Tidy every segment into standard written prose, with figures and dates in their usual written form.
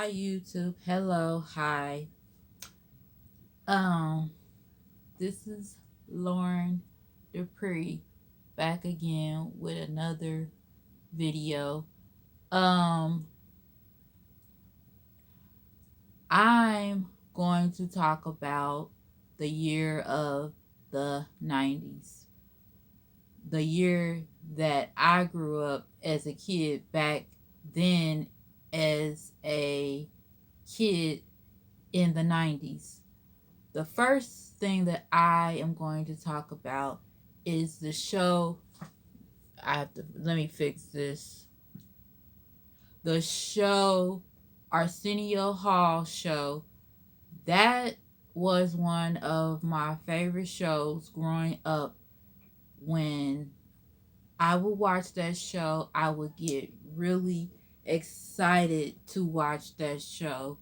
Hi YouTube. Hello. Hi. Um, this is Lauren Dupree back again with another video. Um, I'm going to talk about the year of the 90s. The year that I grew up as a kid back then as a kid in the 90s. The first thing that I am going to talk about is the show. Let me fix this. The show, Arsenio Hall show, that was one of my favorite shows growing up. When I would watch that show, I would get really excited to watch that show.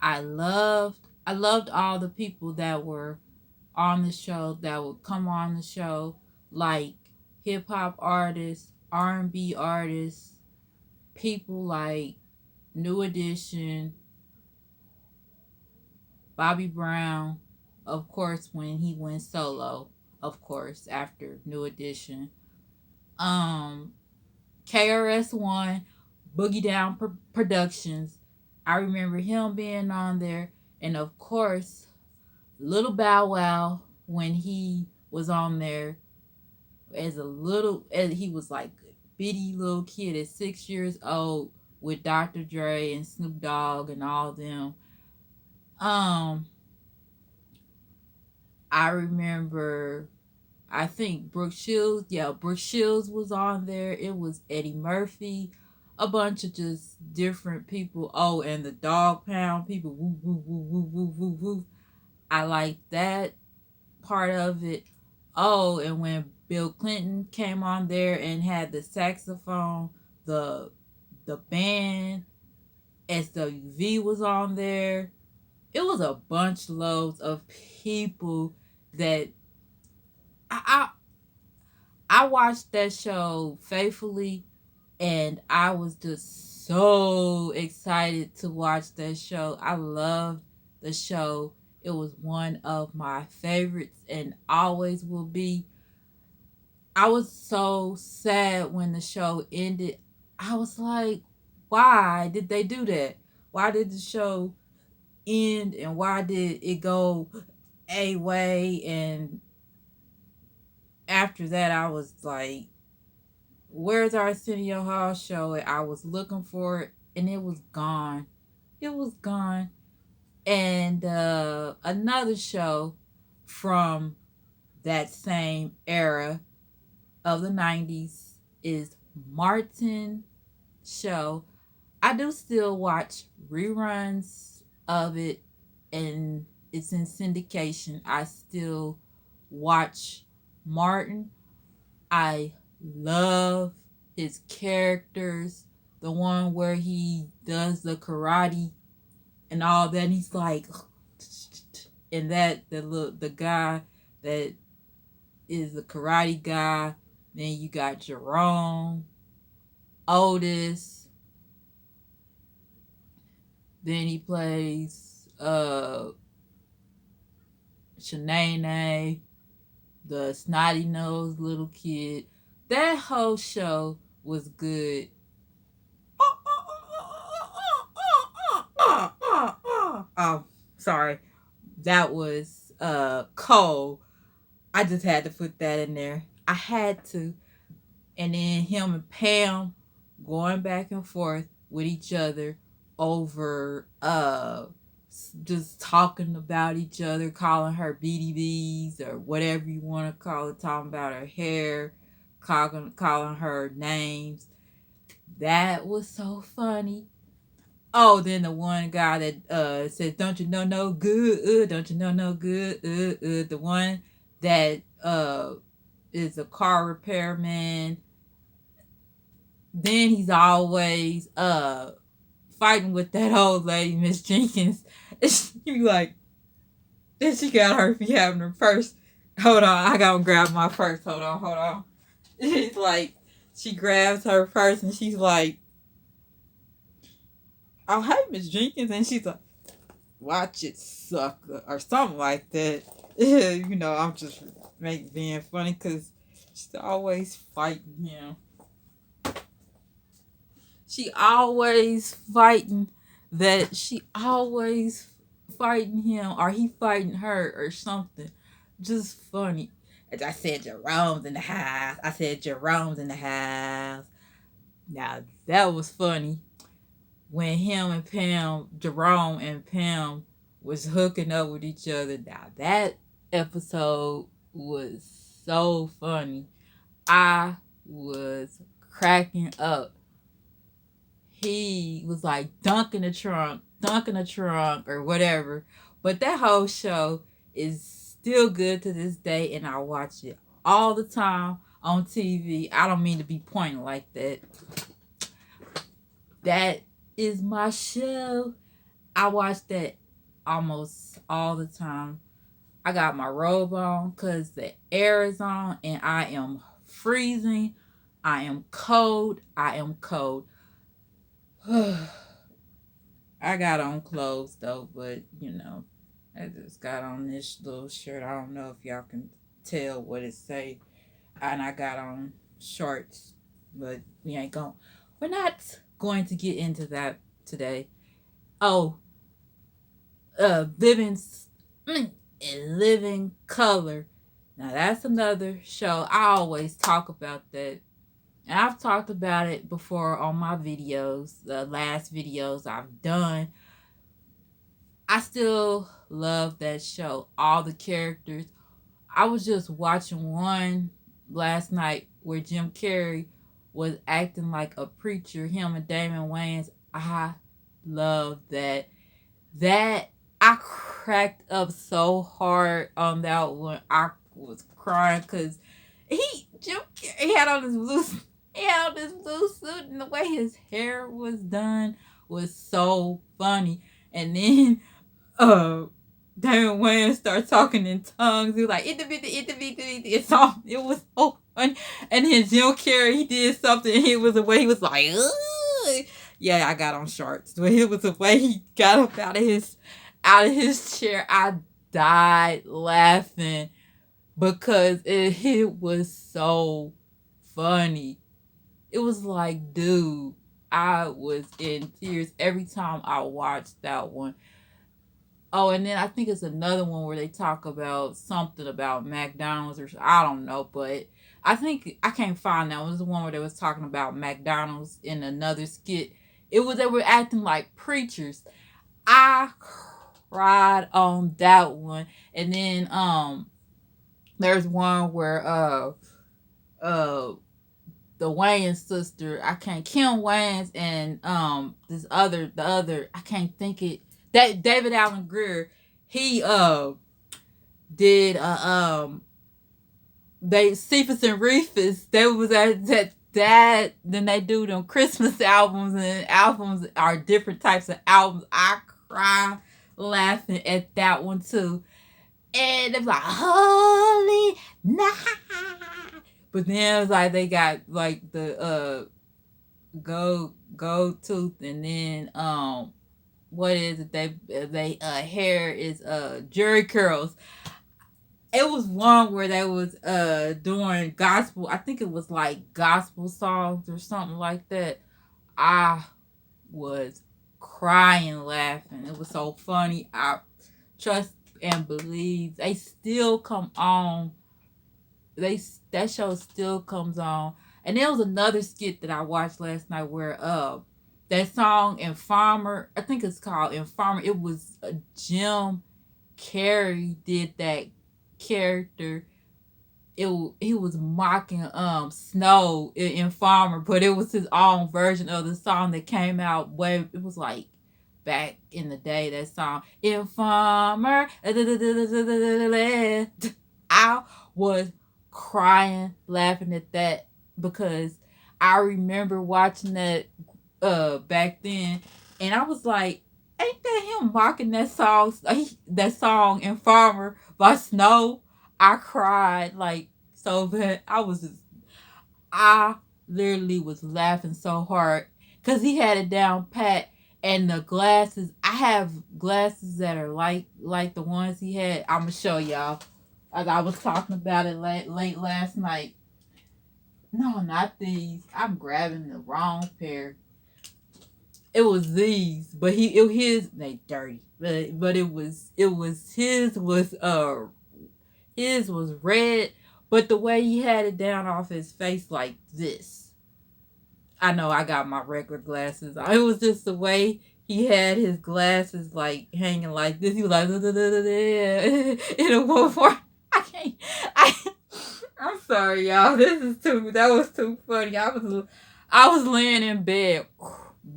I loved all the people that were on the show that would come on the show, like hip hop artists, R&B artists, people like New Edition, Bobby Brown, of course when he went solo, of course after New Edition. Um KRS-One, Boogie Down Productions. I remember him being on there, and of course Little Bow Wow when he was on there as he was like a bitty little kid at 6 years old with Dr. Dre and Snoop Dogg and all them. Um, I remember, I think Brooke Shields, yeah, Brooke Shields was on there. It was Eddie Murphy, a bunch of just different people. Oh, and the Dog Pound people. Woo woo woo woo woo woo woo. I like that part of it. Oh, and when Bill Clinton came on there and had the saxophone, the the band SWV was on there. It was a bunch loads of people that I I watched that show faithfully, and I was just so excited to watch that show. I loved the show. It was one of my favorites and always will be. I was so sad when the show ended. I was like, why did they do that? Why did the show end and why did it go a way? And after that, I was like, where's our Arsenio Hall show? And I was looking for it and it was gone. It was gone. And another show from that same era of the 90s is Martin show. I do still watch reruns of it, and it's in syndication. I still watch Martin. I love his characters. The one where he does the karate and all that. And he's like, and that the guy that is the karate guy. Then you got Jerome, Otis. Then he plays Shanae, the snotty nosed little kid. That whole show was good. Oh, sorry. That was Cole. I just had to put that in there. I had to. And then him and Pam going back and forth with each other over just talking about each other, calling her BDBs or whatever you want to call it, talking about her hair, calling her names. That was so funny. Oh, then the one guy that says, "Don't you know no good? Don't you know no good? The one that is a car repairman. Then he's always fighting with that old lady, Miss Jenkins. You like, then she got her for having her purse. Hold on, I gotta grab my purse. Hold on. It's like she grabs her purse and she's like, oh, hey, Miss Jenkins. And she's like, watch it, sucker, or something like that. You know, I'm just being funny because she's always fighting him. She always fighting she always fighting him or he fighting her or something. Just funny. As I said, Jerome's in the house. I said Jerome's in the house. Now that was funny when him and Pam, Jerome and Pam was hooking up with each other. Now that episode was so funny. I was cracking up. He was like dunking the trunk, or whatever. But that whole show is still good to this day, and I watch it all the time on TV. I don't mean to be pointing like that. That is my show. I watch that almost all the time. I got my robe on because the air is on and I am freezing. I am cold. I am cold. I got on clothes though, but you know, I just got on this little shirt. I don't know if y'all can tell what it say. And I got on shorts, but we're not going to get into that today. Oh, living in living color. Now that's another show. I always talk about that. And I've talked about it before on my videos, the last videos I've done. I still love that show. All the characters. I was just watching one last night where Jim Carrey was acting like a preacher, him and Damon Wayans. I love that. That I cracked up so hard on that one. I was crying because Jim Carrey had on this blue suit, and the way his hair was done was so funny. And then uh Damon Wayans started talking in tongues. He was like, it was so funny. And then Jim Carrey, he did something. He was the way he was like, ugh. Yeah, I got on shorts. But it was the way he got up out of his chair. I died laughing because it was so funny. It was like, dude, I was in tears every time I watched that one. Oh, and then I think it's another one where they talk about something about McDonald's or I don't know, but I think I can't find that one. It was the one where they was talking about McDonald's in another skit. It was they were acting like preachers. I cried on that one. And then there's one where uh the Wayans sister, I can't Kim Wayans and the other I can't think it that David Allen Greer, he did they Cephas and Reefus, they was at that then they do them Christmas albums, and albums are different types of albums. I cry laughing at that one too. And they're like, holy night. But then it was like they got like the go tooth, and then what is it, they hair is jerry curls. It was one where they was doing gospel, I think it was like gospel songs or something like that. I was crying laughing. It was so funny. I trust and believe they still come on. That show still comes on. And there was another skit that I watched last night where that song Informer, I think it's called Informer. It was Jim Carrey did that character. He was mocking Snow in Farmer, but it was his own version of the song that came out way, it was like back in the day, that song Informer. I was crying laughing at that because I remember watching that back then, and I was like, ain't that him mocking that song Informer by Snow? I cried like so bad. I literally was laughing so hard because he had it down pat. And the glasses, I have glasses that are like the ones he had. I'm gonna show y'all. As I was talking about it late last night. No, not these. I'm grabbing the wrong pair. It was these, but his they dirty, but it was his was red, but the way he had it down off his face like this. I know I got my regular glasses. It was just the way he had his glasses like hanging like this. He was like in a one part. I can't. I. I'm sorry, y'all. This is too. That was too funny. I was laying in bed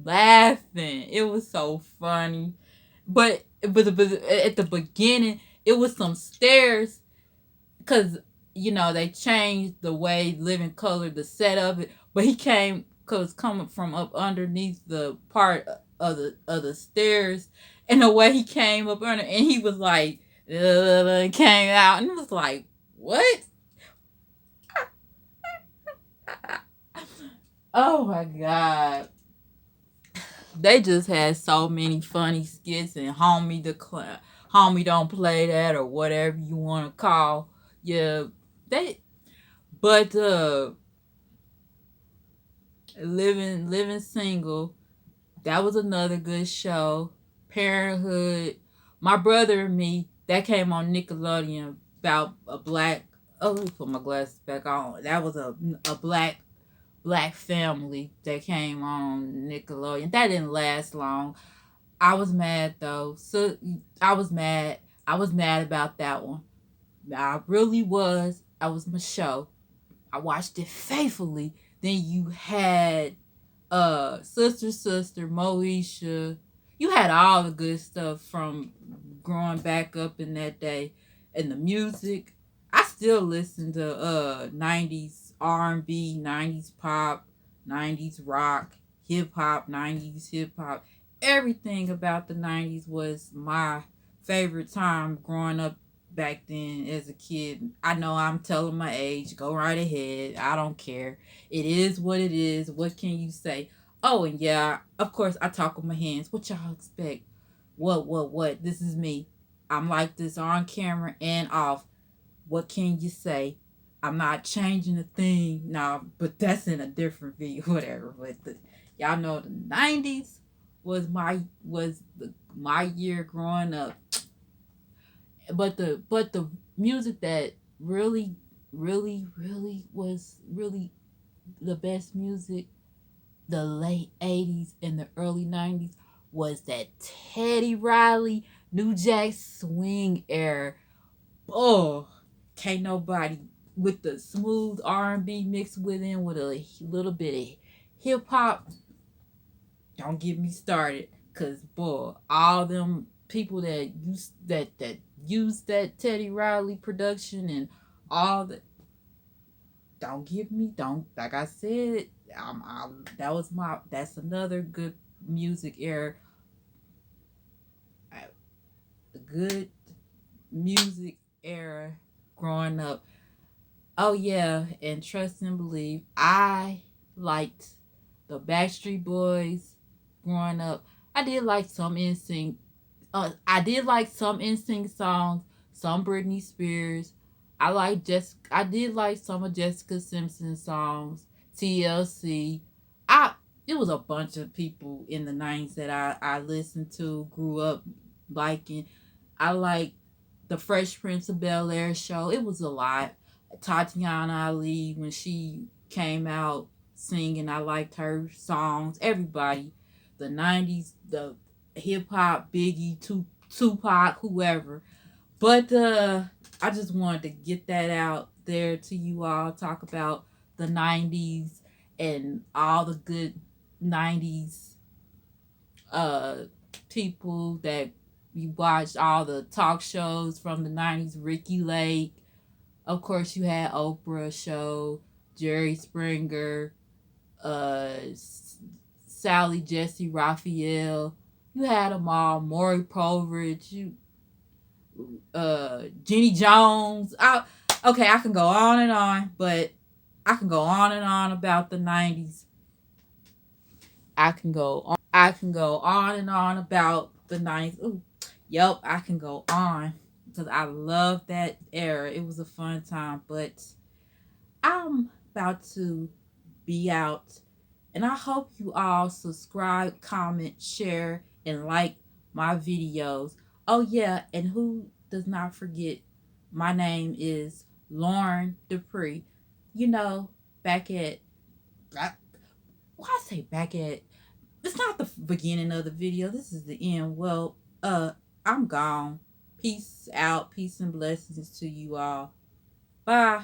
laughing. It was so funny, but at the beginning it was some stairs because they changed the way Living Color the set of it, but he came cause coming from up underneath the part of the stairs, and the way he came up under, and he was like came out, and it was like what? Oh my god. They just had so many funny skits and homie don't play that or whatever you want to call. Yeah, they but living single, that was another good show. Parenthood, My Brother and Me, that came on Nickelodeon about a black. Oh, let me put my glasses back on. That was a black family that came on Nickelodeon. That didn't last long. I was mad though. So I was mad. I was mad about that one. I really was. I was my show. I watched it faithfully. Then you had Sister, Moesha. You had all the good stuff from growing back up in that day. And the music. I still listen to 90s R&B, 90s pop, 90s rock, hip hop, 90s hip hop. Everything about the 90s was my favorite time growing up back then as a kid. I know I'm telling my age. Go right ahead. I don't care. It is what it is. What can you say? Oh, and yeah, of course, I talk with my hands. What y'all expect? What? This is me. I'm like this on camera and off. What can you say? I'm not changing a thing. No, but that's in a different video, whatever. But y'all know the 90s was my year growing up. But the music that really was really the best music, the late 80s and the early 90s, was that Teddy Riley New Jack Swing era. Oh, can't nobody with the smooth R&B mixed within with a little bit of hip hop. Don't get me started, cause boy, all them people that use that Teddy Riley production and all that. Don't give me don't like I said. That's another good music era. A good music era growing up. Oh yeah, and trust and believe. I liked the Backstreet Boys growing up. I did like some NSYNC. I did like some NSYNC songs, some Britney Spears. I did like some of Jessica Simpson songs, TLC. I It was a bunch of people in the 90s that I listened to, grew up liking. I like the Fresh Prince of Bel Air show. It was a lot. Tatiana Ali, when she came out singing, I liked her songs. Everybody, the 90s, the hip hop, Biggie, Tupac, whoever. But I just wanted to get that out there to you all. Talk about the 90s and all the good 90s uh people that you watched, all the talk shows from the 90s. Ricky Lake, of course, you had Oprah show, Jerry Springer, uh Sally Jesse Raphael. You had them all. Maury Povich, Jenny Jones. Okay, I can go on and on, but I can go on and on about the 90s. I can go on and on about the ninth. Ooh, yep, I can go on because I love that era. It was a fun time, but I'm about to be out. And I hope you all subscribe, comment, share, and like my videos. Oh, yeah, and who does not forget, my name is Lauren Dupree. You know, back at, why I say back at, it's not the beginning of the video. This is the end. Well, I'm gone. Peace out. Peace and blessings to you all. Bye.